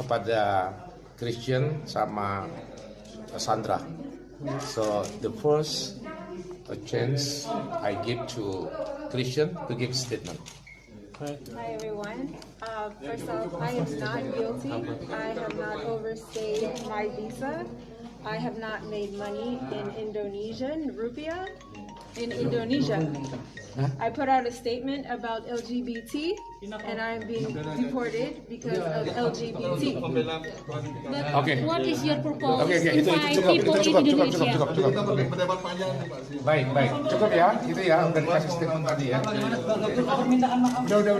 kepada Christian sama Sandra. So the first chance I give to Christian to give statement. Hi everyone. First off, I am not guilty. I have not overstayed my visa. I have not made money in Indonesian rupiah. In Indonesia, I put out a statement about LGBT, and I am being deported because of LGBT. Okay. What is your proposal? Oke, itu cukup. Baik. Cukup ya, itu ya, udah dikasih statement tadi ya. Udah.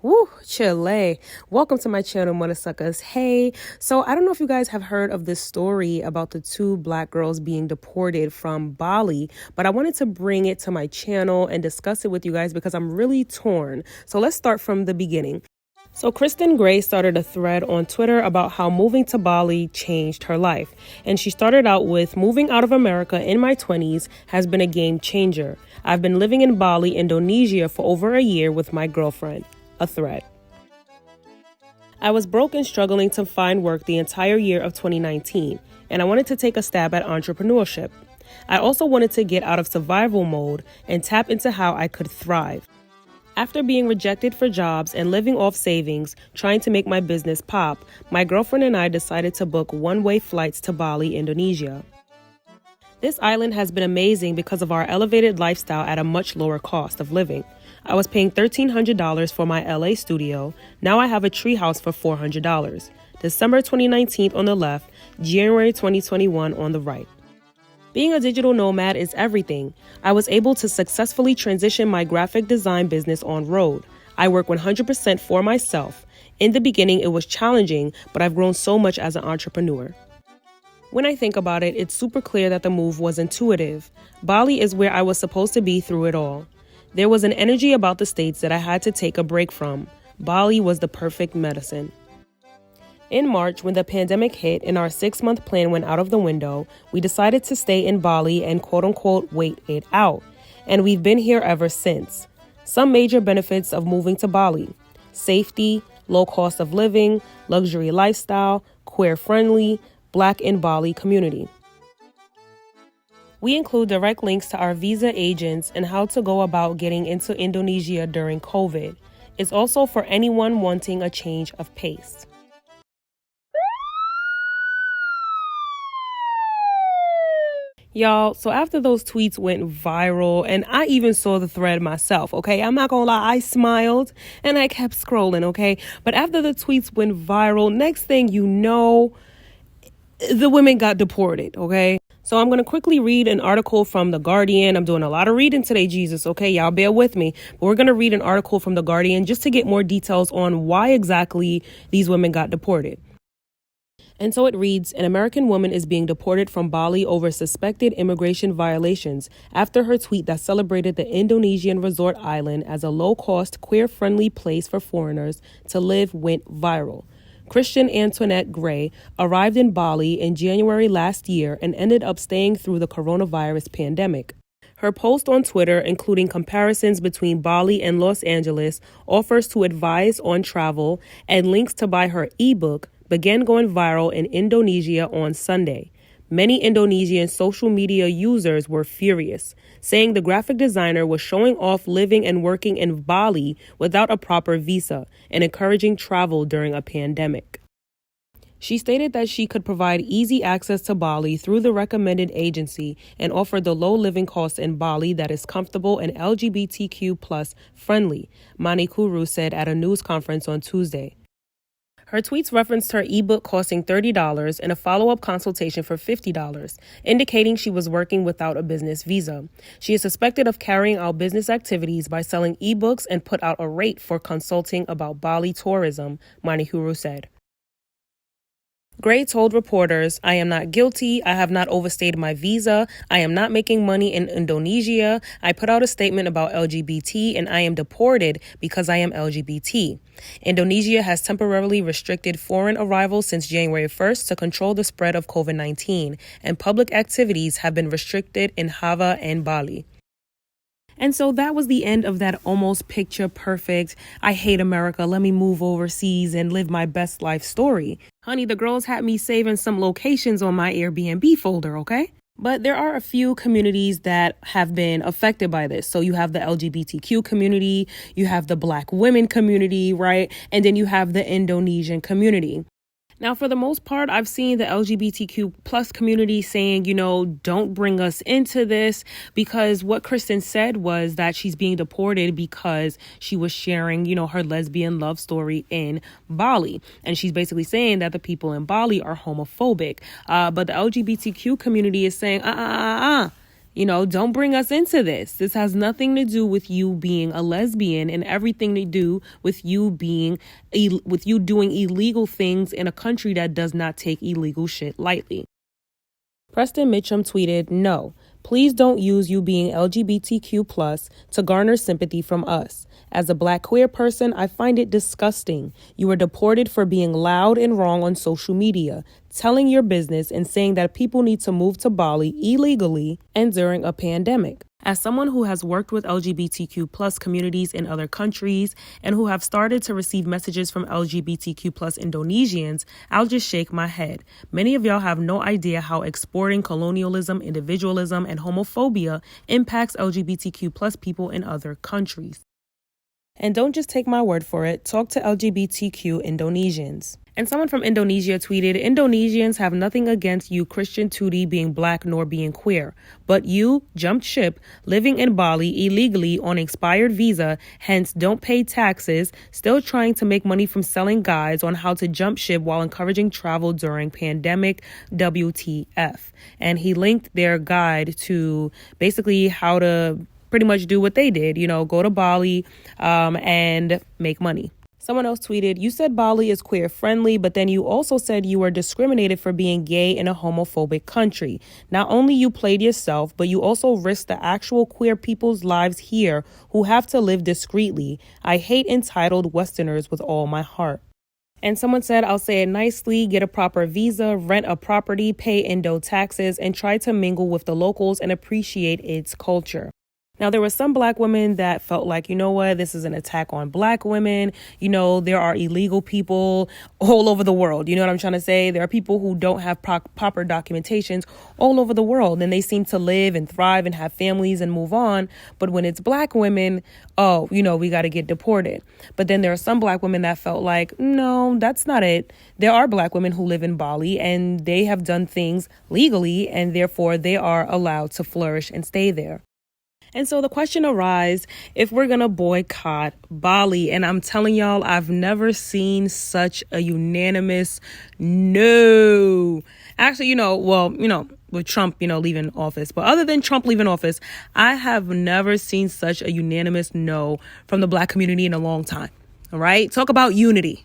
Woo, Chile. Welcome to my channel, Mother Suckers. Hey, so I don't know if you guys have heard of this story about the 2 black girls being deported from Bali, but I wanted to bring it to my channel and discuss it with you guys because I'm really torn. So let's start from the beginning. So Kristen Gray started a thread on Twitter about how moving to Bali changed her life. And she started out with, moving out of America in my 20s has been a game changer. I've been living in Bali, Indonesia for over a year with my girlfriend. A thread. I was broke and struggling to find work the entire year of 2019, and I wanted to take a stab at entrepreneurship. I also wanted to get out of survival mode and tap into how I could thrive. After being rejected for jobs and living off savings, trying to make my business pop, my girlfriend and I decided to book one-way flights to Bali, Indonesia. This island has been amazing because of our elevated lifestyle at a much lower cost of living. I was paying $1,300 for my LA studio. Now I have a treehouse for $400. December 2019 on the left, January 2021 on the right. Being a digital nomad is everything. I was able to successfully transition my graphic design business on road. I work 100% for myself. In the beginning, it was challenging, but I've grown so much as an entrepreneur. When I think about it, it's super clear that the move was intuitive. Bali is where I was supposed to be through it all. There was an energy about the States that I had to take a break from. Bali was the perfect medicine. In March, when the pandemic hit and our 6-month plan went out of the window, we decided to stay in Bali and quote-unquote wait it out. And we've been here ever since. Some major benefits of moving to Bali: safety, low cost of living, luxury lifestyle, queer-friendly, Black in Bali community. We include direct links to our visa agents and how to go about getting into Indonesia during COVID. It's also for anyone wanting a change of pace. Y'all, so after those tweets went viral, and I even saw the thread myself, okay? I'm not gonna lie, I smiled and I kept scrolling, okay? But after the tweets went viral, next thing you know, the women got deported, okay? So I'm going to quickly read an article from The Guardian. I'm doing a lot of reading today, Jesus, okay? Y'all bear with me. But we're going to read an article from The Guardian just to get more details on why exactly these women got deported. And so it reads, an American woman is being deported from Bali over suspected immigration violations after her tweet that celebrated the Indonesian resort island as a low-cost, queer-friendly place for foreigners to live went viral. Christian Antoinette Gray arrived in Bali in January last year and ended up staying through the coronavirus pandemic. Her post on Twitter, including comparisons between Bali and Los Angeles, offers to advise on travel, and links to buy her ebook, began going viral in Indonesia on Sunday. Many Indonesian social media users were furious, saying the graphic designer was showing off living and working in Bali without a proper visa and encouraging travel during a pandemic. She stated that she could provide easy access to Bali through the recommended agency and offered the low living costs in Bali that is comfortable and LGBTQ+ friendly, Manikuru said at a news conference on Tuesday. Her tweets referenced her ebook costing $30 and a follow-up consultation for $50, indicating she was working without a business visa. She is suspected of carrying out business activities by selling ebooks and put out a rate for consulting about Bali tourism, Manihuru said. Gray told reporters, I am not guilty. I have not overstayed my visa. I am not making money in Indonesia. I put out a statement about LGBT and I am deported because I am LGBT. Indonesia has temporarily restricted foreign arrivals since January 1st to control the spread of COVID-19, and public activities have been restricted in Java and Bali. And so that was the end of that almost picture perfect, I hate America, let me move overseas and live my best life story. Honey, the girls had me saving some locations on my Airbnb folder, okay? But there are a few communities that have been affected by this. So you have the LGBTQ community, you have the Black women community, right? And then you have the Indonesian community. Now, for the most part, I've seen the LGBTQ plus community saying, don't bring us into this, because what Kristen said was that she's being deported because she was sharing, her lesbian love story in Bali. And she's basically saying that the people in Bali are homophobic. But the LGBTQ community is saying, don't bring us into this. This has nothing to do with you being a lesbian and everything to do with you doing illegal things in a country that does not take illegal shit lightly. Preston Mitchum tweeted, "No, please don't use you being LGBTQ plus to garner sympathy from us. As a Black queer person, I find it disgusting. You were deported for being loud and wrong on social media, telling your business and saying that people need to move to Bali illegally and during a pandemic. As someone who has worked with LGBTQ plus communities in other countries and who have started to receive messages from LGBTQ plus Indonesians, I'll just shake my head. Many of y'all have no idea how exporting colonialism, individualism, and homophobia impacts LGBTQ plus people in other countries. And don't just take my word for it, talk to LGBTQ Indonesians." And someone from Indonesia tweeted, "Indonesians have nothing against you Christian Tootie being Black nor being queer, but you jumped ship living in Bali illegally on expired visa, hence don't pay taxes, still trying to make money from selling guides on how to jump ship while encouraging travel during pandemic, WTF." And he linked their guide to basically how to pretty much do what they did, go to Bali and make money. Someone else tweeted, "You said Bali is queer friendly, but then you also said you were discriminated for being gay in a homophobic country. Not only you played yourself, but you also risked the actual queer people's lives here who have to live discreetly. I hate entitled Westerners with all my heart." And someone said, "I'll say it nicely, get a proper visa, rent a property, pay Indo taxes, and try to mingle with the locals and appreciate its culture." Now, there were some Black women that felt like, this is an attack on Black women. There are illegal people all over the world. You know what I'm trying to say? There are people who don't have proper documentations all over the world, and they seem to live and thrive and have families and move on. But when it's Black women, we got to get deported. But then there are some Black women that felt like, no, that's not it. There are Black women who live in Bali and they have done things legally, and therefore they are allowed to flourish and stay there. And so the question arises, if we're going to boycott Bali, and I'm telling y'all, I've never seen such a unanimous no. Actually, with Trump, leaving office. But other than Trump leaving office, I have never seen such a unanimous no from the Black community in a long time. All right. Talk about unity.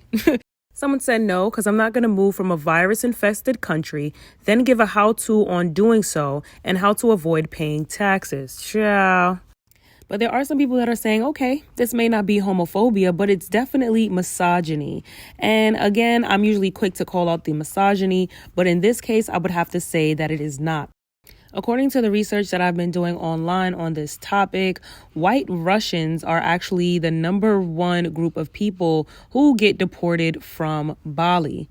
Someone said no, because I'm not going to move from a virus-infested country, then give a how-to on doing so and how to avoid paying taxes. Ciao. But there are some people that are saying, okay, this may not be homophobia, but it's definitely misogyny. And again, I'm usually quick to call out the misogyny, but in this case, I would have to say that it is not. According to the research that I've been doing online on this topic, white Russians are actually the number one group of people who get deported from Bali.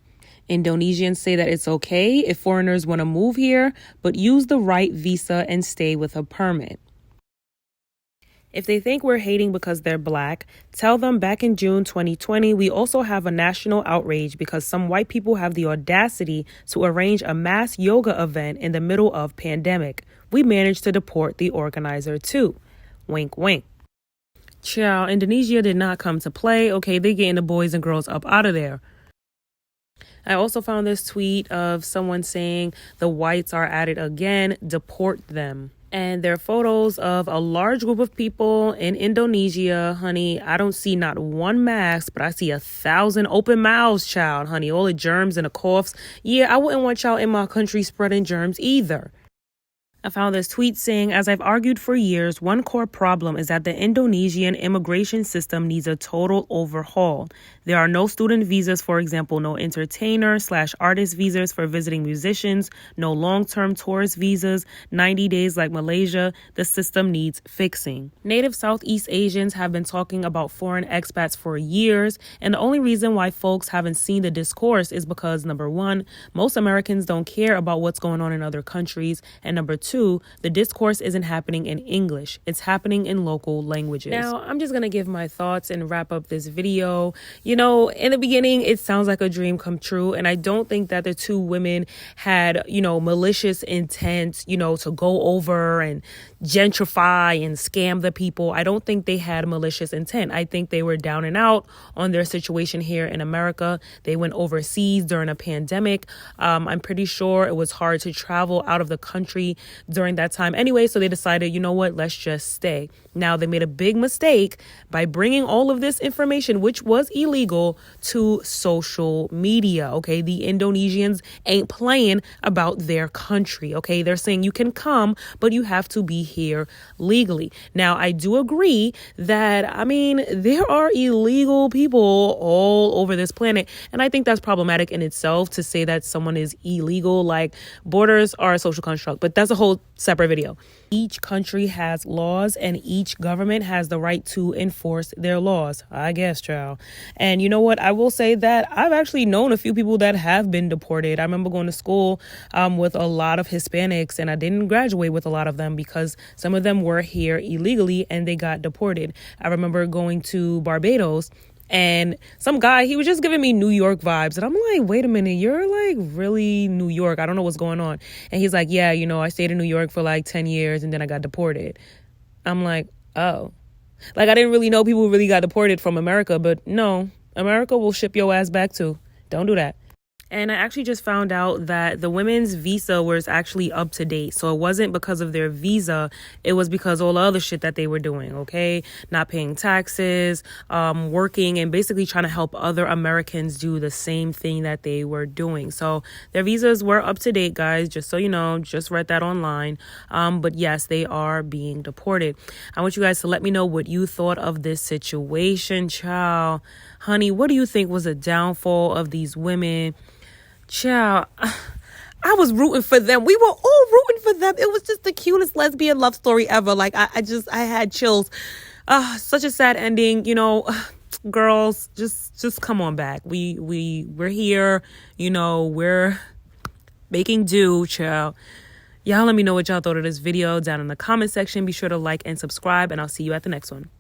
Indonesians say that it's okay if foreigners want to move here, but use the right visa and stay with a permit. If they think we're hating because they're Black, tell them back in June 2020, we also have a national outrage because some white people have the audacity to arrange a mass yoga event in the middle of pandemic. We managed to deport the organizer too. Wink, wink. Ciao, Indonesia did not come to play. Okay, they're getting the boys and girls up out of there. I also found this tweet of someone saying the whites are at it again, deport them. And there are photos of a large group of people in Indonesia, honey. I don't see not one mask, but I see 1,000 open mouths, child, honey. All the germs and the coughs. Yeah, I wouldn't want y'all in my country spreading germs either. I found this tweet saying, as I've argued for years, one core problem is that the Indonesian immigration system needs a total overhaul. There are no student visas, for example, no entertainer/artist visas for visiting musicians, no long-term tourist visas, 90 days like Malaysia. The system needs fixing. Native Southeast Asians have been talking about foreign expats for years, and the only reason why folks haven't seen the discourse is because, number one, most Americans don't care about what's going on in other countries, and number two, the discourse isn't happening in English. It's happening in local languages. Now, I'm just going to give my thoughts and wrap up this video. You know, in the beginning, it sounds like a dream come true. And I don't think that the two women had, malicious intent, to go over and gentrify and scam the people. I don't think they had malicious intent. I think they were down and out on their situation here in America. They went overseas during a pandemic. I'm pretty sure it was hard to travel out of the country during that time anyway, so they decided, you know what, let's just stay. Now, they made a big mistake by bringing all of this information, which was illegal, to social media, okay? The Indonesians ain't playing about their country, okay? They're saying you can come, but you have to be here legally. Now, I do agree that, there are illegal people all over this planet, and I think that's problematic in itself to say that someone is illegal. Like, borders are a social construct, but that's a whole separate video. Each country has laws, and each government has the right to enforce their laws, I guess, child. And you know what? I will say that I've actually known a few people that have been deported. I remember going to school with a lot of Hispanics, and I didn't graduate with a lot of them because some of them were here illegally and they got deported. I remember going to Barbados, and some guy, he was just giving me New York vibes. And I'm like, wait a minute, you're like really New York. I don't know what's going on. And he's like, yeah, I stayed in New York for like 10 years and then I got deported. I'm like, oh. Like, I didn't really know people who really got deported from America. But no, America will ship your ass back too. Don't do that. And I actually just found out that the women's visa was actually up to date. So it wasn't because of their visa. It was because all the other shit that they were doing, okay? Not paying taxes, working, and basically trying to help other Americans do the same thing that they were doing. So their visas were up to date, guys, just so you know. Just read that online. But yes, they are being deported. I want you guys to let me know what you thought of this situation, child. Honey, what do you think was the downfall of these women? Child, I was rooting for them. We were all rooting for them. It was just the cutest lesbian love story ever. Like, I had chills. Such a sad ending. Girls, just come on back. We're here. We're making do, child. Y'all let me know what y'all thought of this video down in the comment section. Be sure to like and subscribe, and I'll see you at the next one.